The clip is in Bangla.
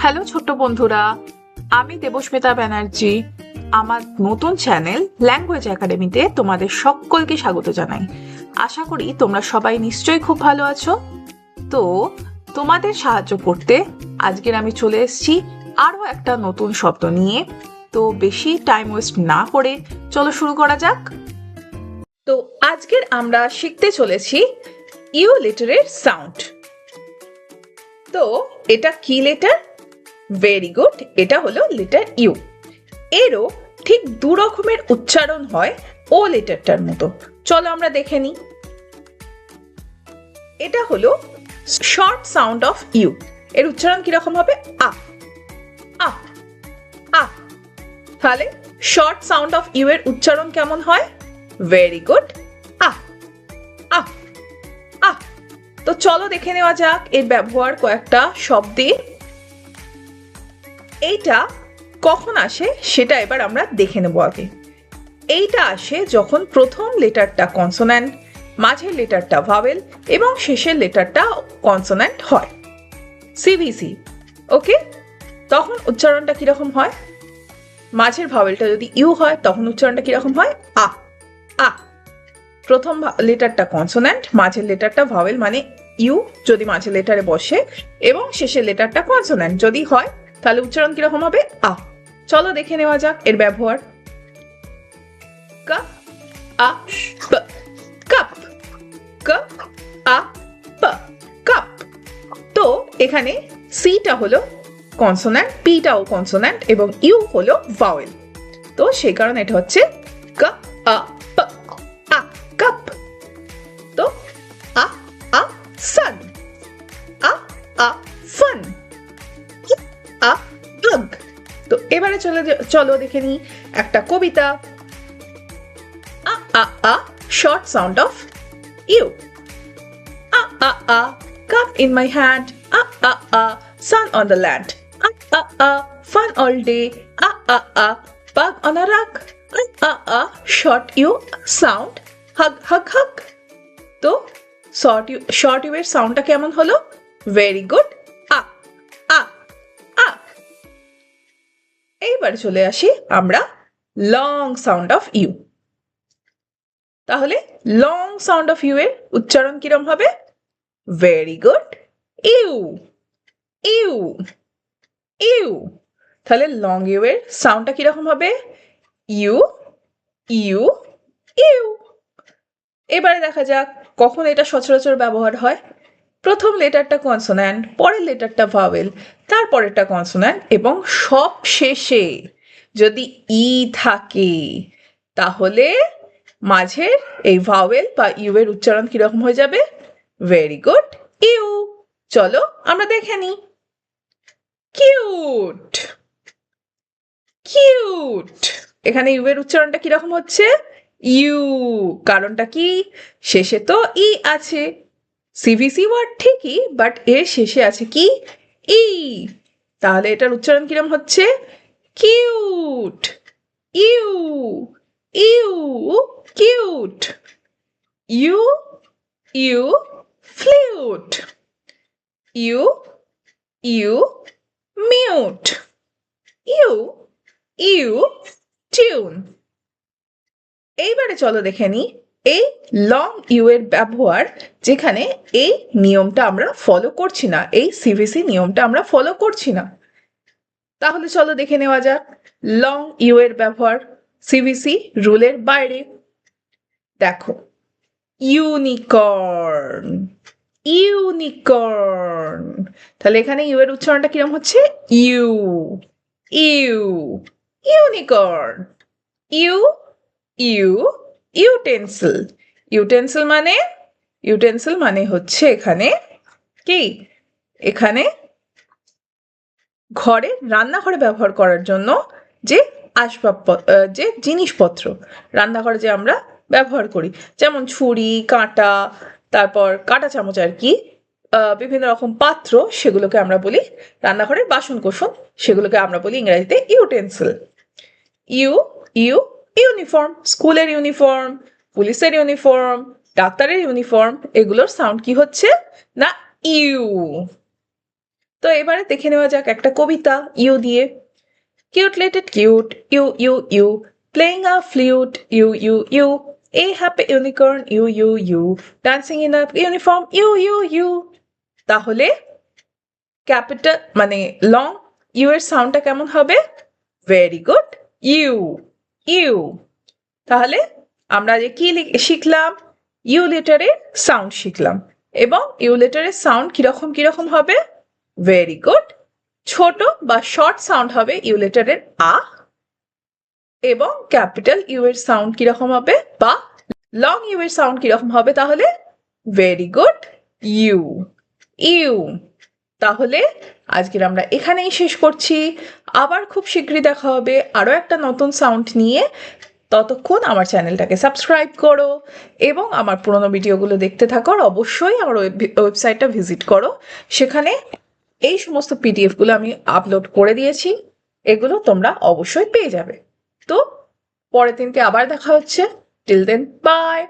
হ্যালো ছোট্ট বন্ধুরা, আমি দেবস্মিতা ব্যানার্জি। আমার নতুন চ্যানেল ল্যাঙ্গুয়েজ একাডেমিতে তোমাদের সকলকে স্বাগত জানাই। আশা করি তোমরা সবাই নিশ্চয়ই খুব ভালো আছো। তো তোমাদের সাহায্য করতে আজকের আমি চলে এসেছি আরো একটা নতুন শব্দ নিয়ে। তো বেশি টাইম ওয়েস্ট না করে চলো শুরু করা যাক। তো আজকের আমরা শিখতে চলেছি ইউ লেটারের সাউন্ড। তো এটা কি লেটার? ভেরি গুড, এটা হলো লেটার ইউ। এরও ঠিক দু রকমের উচ্চারণ হয় ও লেটারটার মতো। চলো আমরা দেখে নিই। এটা হলো শর্ট সাউন্ড অফ ইউ। এর উচ্চারণ কিরকম হবে? আ আ আ। তাহলে শর্ট সাউন্ড অফ ইউ এর উচ্চারণ কেমন হয়? ভেরি গুড, আ আ আ। তো চলো দেখে নেওয়া যাক এর ব্যবহার কয়েকটা শব্দে। এইটা কখন আসে সেটা এবার আমরা দেখে নেব আগে। এইটা আসে যখন প্রথম লেটারটা কনসোন্যান্ট, মাঝের লেটারটা ভাওয়েল এবং শেষের লেটারটা কনসোন্যান্ট হয়। সিভিসি, ওকে? তখন উচ্চারণটা কিরকম হয়? মাঝের ভাওয়েলটা যদি ইউ হয় তখন উচ্চারণটা কিরকম হয়? আ আ। প্রথম লেটারটা কনসোন্যান্ট, মাঝের লেটারটা ভাওয়েল মানে ইউ যদি মাঝের লেটারে বসে, এবং শেষের লেটারটা কনসোন্যান্ট যদি হয়, তাহলে উচ্চারণ কিরকম হবে? আ। চলো দেখে নেওয়া যাক এর ব্যবহার। কাপ আ প, কাপ কাপ আ প, কাপ। তো এখানে সিটা হলো কনসোন্যান্ট, পিটাও কনসোন্যান্ট এবং ইউ হলো ভাওয়েল। তো সেই কারণে এটা হচ্ছে কাপ আ প, আ কাপ। তো আ আ সান, আ আ ফান, আ ব্লগ। তো এবারে চলো দেখে নি একটা কবিতা। আ আ আ short sound of you. A a a cup in my hand. A a a sun on the land. A a a fun all day. A a a bug on a rug. A a a short you sound. Hug hug hug. তো short you এর সাউন্ডটা কেমন হলো? ভেরি গুড, আ আ আ। এইবারে চলে আসি আমরা লং সাউন্ড অফ ইউ। তাহলে লং সাউন্ড অফ ইউ এর উচ্চারণ কিরম হবে? Very good, u u u. তাহলে লং ইউ এর সাউন্ডটা কিরকম হবে? U u u. এবারে দেখা যাক কখন এটা সচরাচর ব্যবহার হয়। প্রথম লেটারটা কনসোন্যান্ট, পরের লেটারটা ভাওয়েল, তারপরেরটা কনসোন্যান্ট এবং সব শেষে যদি ই থাকে, তাহলে মাঝের এই ভাওয়েল বা ইউ এর উচ্চারণ কিরকম হয়ে যাবে? Very good, u. চলো আমরা দেখে নিই। Cute cute. এখানে ইউ এর উচ্চারণটা কিরকম হচ্ছে? ইউ। কারণটা কি? শেষে তো ই আছে। সিভিসি ওয়ার্ড ঠিকই, বাট এর শেষে আছে কি? ই। তাহলে এটার উচ্চারণ কিরম হচ্ছে? Cute, u u cute. U u flute, u u mute, u u tune. এইবারে চলো দেখে নি এই লং ইউ এর ব্যবহার, যেখানে এই নিয়মটা আমরা ফলো করছি না, এই সিভিসি নিয়মটা আমরা ফলো করছি না। তাহলে চলো দেখে নেওয়া যাক লং ইউ এর ব্যবহার সিভিসি রুলের বাইরে। দেখো, ইউনিকর্ন ইউনিকর্ন। তাহলে এখানে ইউ এর উচ্চারণটা কিরকম হচ্ছে? U u unicorn. U u utensil. Utensil মানে হচ্ছে এখানে কি? এখানে ঘরে, রান্নাঘরে ব্যবহার করার জন্য যে আসবাবপত্র, যে জিনিসপত্র রান্নাঘরে যে আমরা ব্যবহার করি, যেমন ছুরি, কাঁটা, তারপর কাঁটা চামচ আর কি, বিভিন্ন রকম পাত্র, সেগুলোকে আমরা বলি রান্নাঘরের বাসন কোসন, সেগুলোকে আমরা বলি ইংরেজিতে ইউটেন্সিল। ইউ ইউ ইউনিফর্ম, স্কুলের ইউনিফর্ম, পুলিশের ইউনিফর্ম, ডাক্তারের ইউনিফর্ম, এগুলোর সাউন্ড কি হচ্ছে? না ইউ। তো এবারে দেখে নেওয়া যাক একটা কবিতা ইউ দিয়ে। Cute little cute u u u, playing a flute u u u, a happy unicorn u u u, dancing in a uniform u u u. তাহলে ক্যাপিটাল মানে লং ইউ এর সাউন্ডটা কেমন হবে? Very good, u u. তাহলে আমরা যে কি শিখলাম? ইউ লেটারের সাউন্ড শিখলাম, এবং ইউ লেটারের সাউন্ড কিরকম কিরকম হবে? ভেরি গুড, ছোট বা শর্ট সাউন্ড হবে ইউ লেটারের আ, এবং ক্যাপিটাল ইউ এর সাউন্ড কিরকম হবে, বা লং ইউ এর সাউন্ড কিরকম হবে? তাহলে ভেরি গুড, ইউ ইউ। তাহলে আজকের আমরা এখানেই শেষ করছি। আবার খুব শীঘ্রই দেখা হবে আরও একটা নতুন সাউন্ড নিয়ে। ততক্ষণ আমার চ্যানেলটাকে সাবস্ক্রাইব করো এবং আমার পুরোনো ভিডিওগুলো দেখতে থাকো। আর অবশ্যই আমার ওয়েবসাইটটা ভিজিট করো, সেখানে এই সমস্ত পিডিএফগুলো আমি আপলোড করে দিয়েছি, এগুলো তোমরা অবশ্যই পেয়ে যাবে। তো পরের দিনকে আবার দেখা হচ্ছে। Till then, by.